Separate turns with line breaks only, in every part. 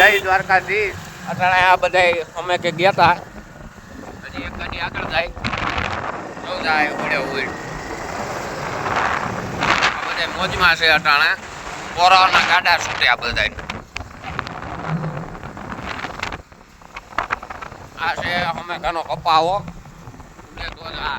જય દ્વારકાધીશ. અત્યારે આ બધા અમે કે ગયા હતા, હજી એક ગાડી આગળ જાય જો જાય ઉડે ઉડ. આ બધા મોજમાં છે અટાણે, પોરાના ગાડા છૂટ્યા બધા. આ છે અમે કાનો કપાવો તો આ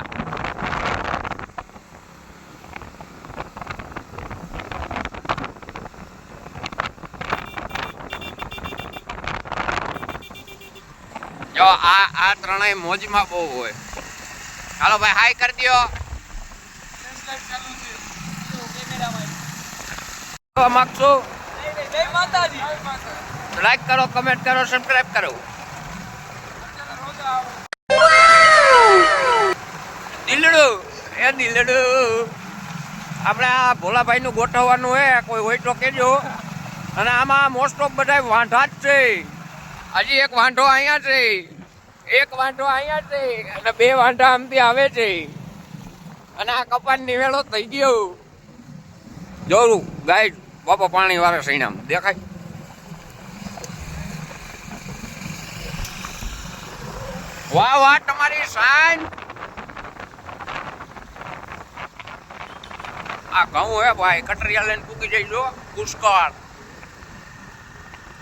જો આ ત્રણેય મોજમાં બહુ હોય. હાલો ભાઈ હાઈ કરી દો. માંગશો લાઈક કરો, કમેન્ટ કરો, સબસ્ક્રાઇબ કરો. દિલડું એ દિલડું આપણે આ ભોલાભાઈ નું ગોઠવવાનું હોય, કોઈ હોય તો કેજો. અને આમાં મોસ્ટ ઓફ બધા વાંઢા જ છે. હજી એક વાંઢો અહીંયા છે, એક વાંઢો અહીંયા છે અને બે વાંઢા આમથી આવે છે. અને આ કપાન નિવેડો થઈ ગયો. જોરું ગાય બાપા પાણી વાળા સૈનામ દેખાય. વાહ વાહ તમારી સાઈન. આ ઘઉં હે ભાઈ, કટરિયા લઈને પૂકી જઈજો પુષ્કળ.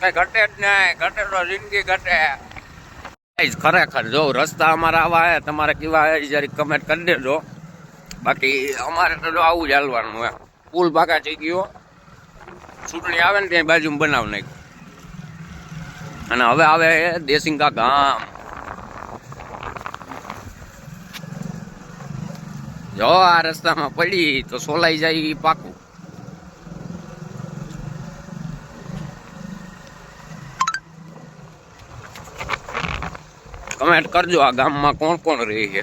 કઈ ઘટે જ નહીં, ઘટે તો જિંદગી ઘટે. ખરેખર જો રસ્તા અમારા આવા હે, તમારે કેવા હે જરી કમેન્ટ કરી દેજો. બાકી અમારે તો જો આવું જ હાલવાનું હે. પુલ ભાગા થઈ ગયો, ચૂંટણી આવે ને ત્યાં બાજુ બનાવ નાખ્યું. અને હવે આવે દેસિંગા ગામ. જો આ રસ્તામાં પડી તો સોલાઈ જાય પાકું. કમેન્ટ કરજો આ ગામમાં કોણ કોણ રહે છે.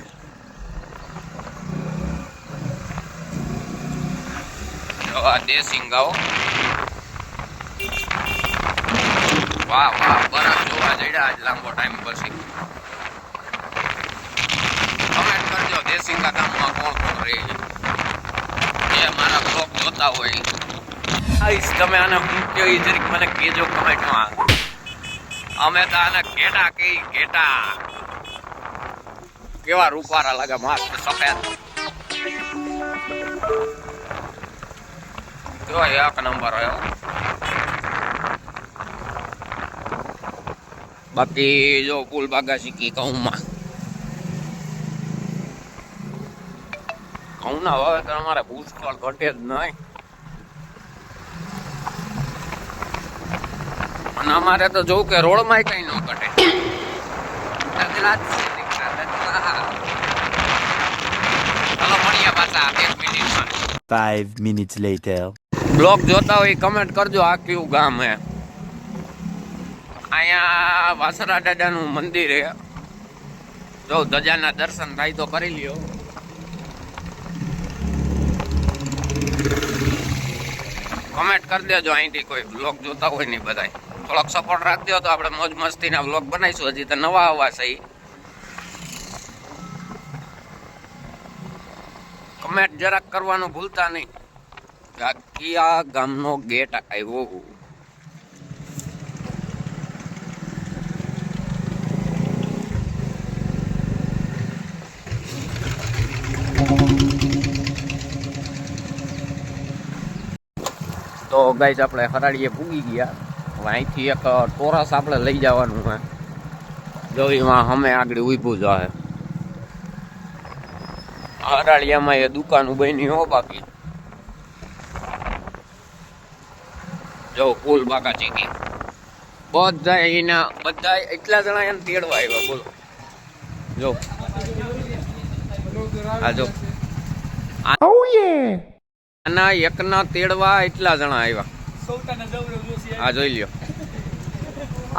જો આ દેસિંગાઓ. વાહ વાહ બરફ જોવા જડ્યા આજ લાંબો ટાઈમ પછી. કમેન્ટ કરજો દેસિંગા ગામમાં કોણ કોણ રહે છે. એ મારા બ્લોગ જોતા હોય આઈશ તમે આને હું કયો એ જરીક મને કહેજો કમેન્ટમાં. અમે તો આને ઘેટા કઈ ઘેટા. કેવા રૂપારા લાગે મસ્ત સફેદ. જો એક નંબર હોય. બાકી જો પુલ બાગા શીખી ઘઉંમાં. ઘઉંના વાવેતર અમારે પુષ્કળ ઘટે જ નહીં. અને અમારે તો જોવું કે રોડમાં કઈ ન ઘટે. ચાલો મળીએ પાછા 1 મિનિટમાં.
5 minutes later.
બ્લોગ જોતા હોય કમેન્ટ કરજો આ કયું ગામ હે. અહીંયા વાસરા દાદાનું મંદિર હે. જો ધજાના દર્શન થાય તો કરી લ્યો. કમેન્ટ કરી દેજો અહીંથી કોઈ બ્લોગ જોતા હોય ને બધાય. થોડોક સપોર્ટ રાખજો તો આપણે મોજ મસ્તીના બ્લોગ બનાવીશું. હજી તો નવા આવવા છે. કમેન્ટ જરાક કરવાનું ભૂલતા નહીં. કયા ગામનો ગેટ આવ્યો. તો ગાઈસ આપણે હરાડીએ પૂગી ગયા. હવે અહીંથી એક ટોરસ આપણે લઈ જવાનું છે. જો એમાં અમે આગળ ઊભું જ હે. હરાડિયામાં એ દુકાન બની હો. બાકી જો પુલ બાકા ચીકી બધા એના બધા એટલા જણા એને તેડવા આવ્યા. બોલો જો આ જો આના એકના તેડવા એટલા જણા આવ્યા. આ જોઈ લ્યો.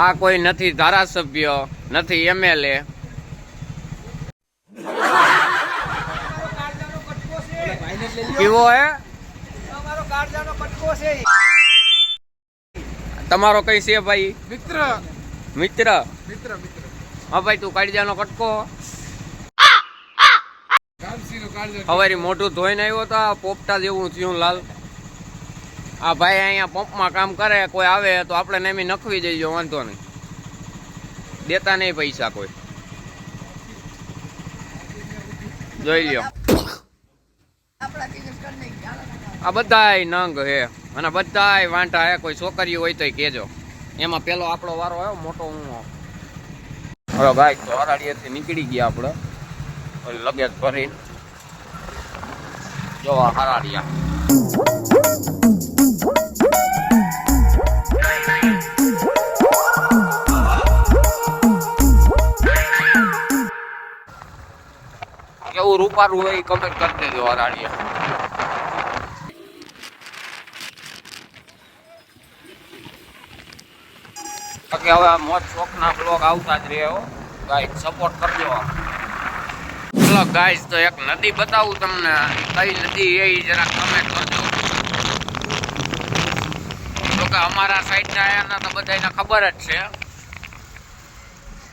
આ કોઈ નથી ધારાસભ્ય, નથી MLA. કેવો હે તમારો કઈ છે ભાઈ? મિત્ર મિત્ર મિત્ર મિત્ર. હા ભાઈ તું કાળજાનો કટકો. હવારી મોઢું ધોઈને આવ્યો તો પોપટા જેવું થયું લાલ. આ ભાઈ અહીંયા પંપમાં કામ કરે, કોઈ આવે તો આપણે નેમી નખવી દેજો, વાંધો નહીં, દેતા નહીં પૈસા કોઈ. જોઈ લ્યો આ બધાય નંગ હે અને બધાય વાંટા હે. કોઈ છોકરીઓ હોય તો કેજો. એમાં પેલો આપણો વારો આવ્યો મોટો હું. હવે ગાય તો હરાડીએથી નીકળી ગયા આપણે લગેજ ભરીને. જો હરાડિયા કેવું રૂપારું હોય કમેન્ટ કરી દેજો હરાડિયા. બાકી હવે આ મોજ શોખના બ્લોગ આવતા જ રહે હો ગાઈસ, સપોર્ટ કરજો. ચલો ગાઈસ તો એક નદી બતાવું તમને, કઈ નદી એ જરા કમેન્ટ કરજો. તો કે અમારા સાઈડના આયાના તો બધાને ખબર જ છે.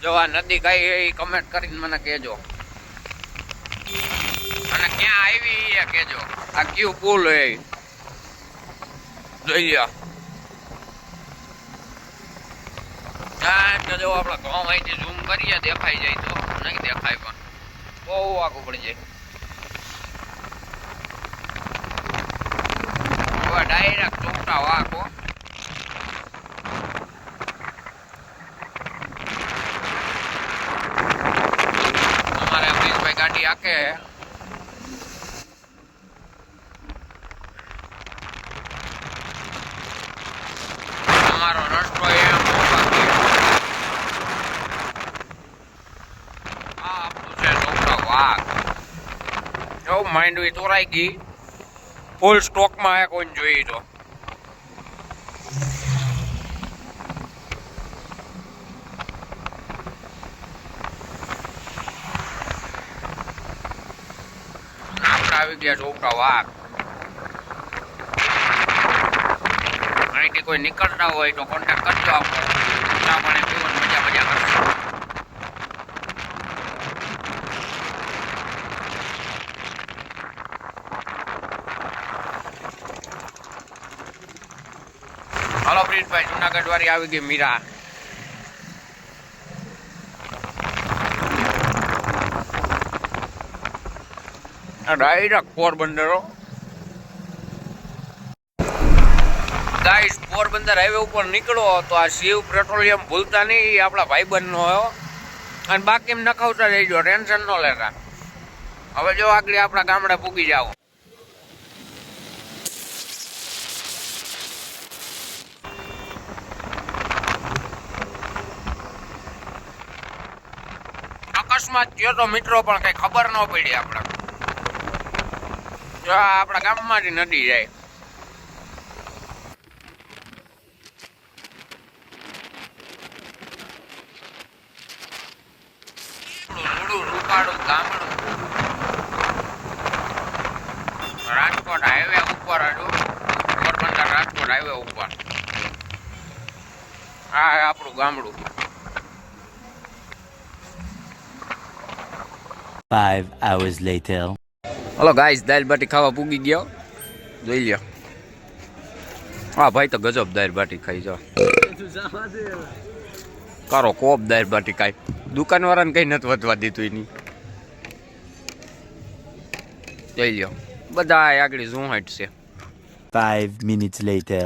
જો આ નદી કઈ એ કમેન્ટ કરીને મને કહેજો, અને ક્યાં આવી એ કહેજો. આ કયું પુલ એ જોઈ લ્યો. જો આપણે ઘઉં અહીંથી ઝૂમ કરીએ દેખાઈ જાય, તો નહીં દેખાય પણ બહુ આગું પડી જાય. હવે ડાયરેક્ટ ચોકટા વાકો. અમારે અમરીશભાઈ ગાડી આકે અમારો રસ્તો એમ માંડવી તોરાઈ ગઈ, ફૂલ સ્ટોકમાં હે, કોઈ જોઈ તો. આપણે આવી ગયા ચોપડા વાઘ. અહીંથી કોઈ નીકળતા હોય તો કોન્ટેક્ટ કરજો આપણે, ચા પાણી પીવાનું મજા કરશું. હાલો પ્રિન્સભાઈ, જુનાગઢ વાળી આવી ગઈ Meera. Direct Porbandar. Guys Porbandar highway ઉપર નીકળો તો આ શિવ પેટ્રોલિયમ ભૂલતા નહીં, એ આપણા ભાઈબંધનો હોય. અને બાકી એમ નખાવતા જઈજો, ટેન્શન ન લેતા. હવે જો આગળ આપણા ગામડે પૂગી જાવ. અકસ્માત થયો તો મિત્રો પણ કઈ ખબર ન પડી. આપણે જો આપણા ગામમાંથી નદી જાય. રૂપાડું ગામડું રાજકોટ હાઈવે ઉપર હતું. પોરબંદર રાજકોટ હાઈવે ઉપર આ આપણું ગામડું.
5 hours later.
હલો ગાઈસ, દાળ બાટી ખાવા પૂગી ગયો, જોઈ લ્યો. હા ભાઈ તો ગજબ દાળ બાટી ખાઈ જાવ. કરો કોપ દાળ બાટી ખાઈ. દુકાનવાળાને કઈ નથી વધવા દીધું એની. જોઈ લ્યો બધા આગળ ઝુંહાટ છે.
5 minutes later.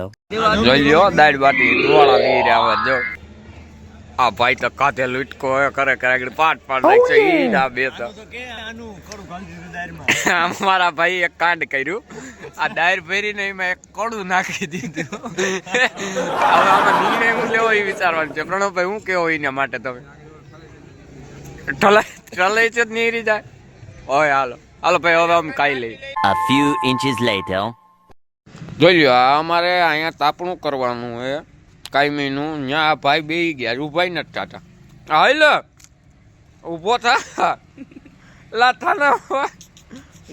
જોઈ લ્યો દાળ બાટી ધોળા લઈ રહ્યા જો. આ ભાઈ તો કાતે લૂટકો કરે આગળ પાટ નાખશે. ઈ ના બે તો અમારા ભાઈ એક કાંડ કર્યું. આ દાળ ભરીને એમાં એક કડું નાખી દીધું. હવે આમાં નિર્ણય હું લેવો એ વિચારવાનું છે. પ્રણવભાઈ હું કેવો એના માટે તમે ઠલાઈ છે જ નહીં રહી જાય. હોય હાલો હાલો ભાઈ હવે અમે ખાઈ લઈએ.
A few inches later.
જોઈ લ્યો આ અમારે અહીંયા તાપણું કરવાનું હે કાયમીનું. ત્યાં ભાઈ બેસી ગયા, ઉભાઈ નથી થતા. હાલ ઊભો થા લાથા ના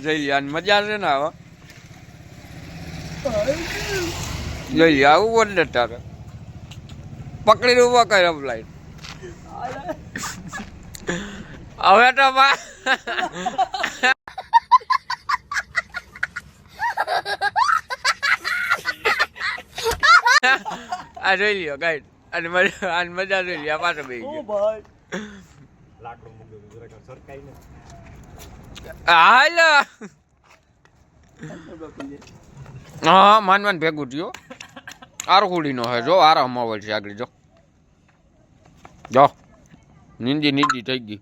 જોઈ લ્યો મજા છે ને. હવે જોઈ લ્યો આવું બોલ ને તારે પકડીને ઉભો કર્યો લાઈન. હવે તો આ જોઈ લ્યો ગાઈડ અને મજા જોઈ લ્યો આ પાછો બે
ભાઈ
હાલ હા માનવાન ભેગું થયો આરકુડીનો હે જો આરામ આવે છે આગળ જો નીંદી થઈ ગઈ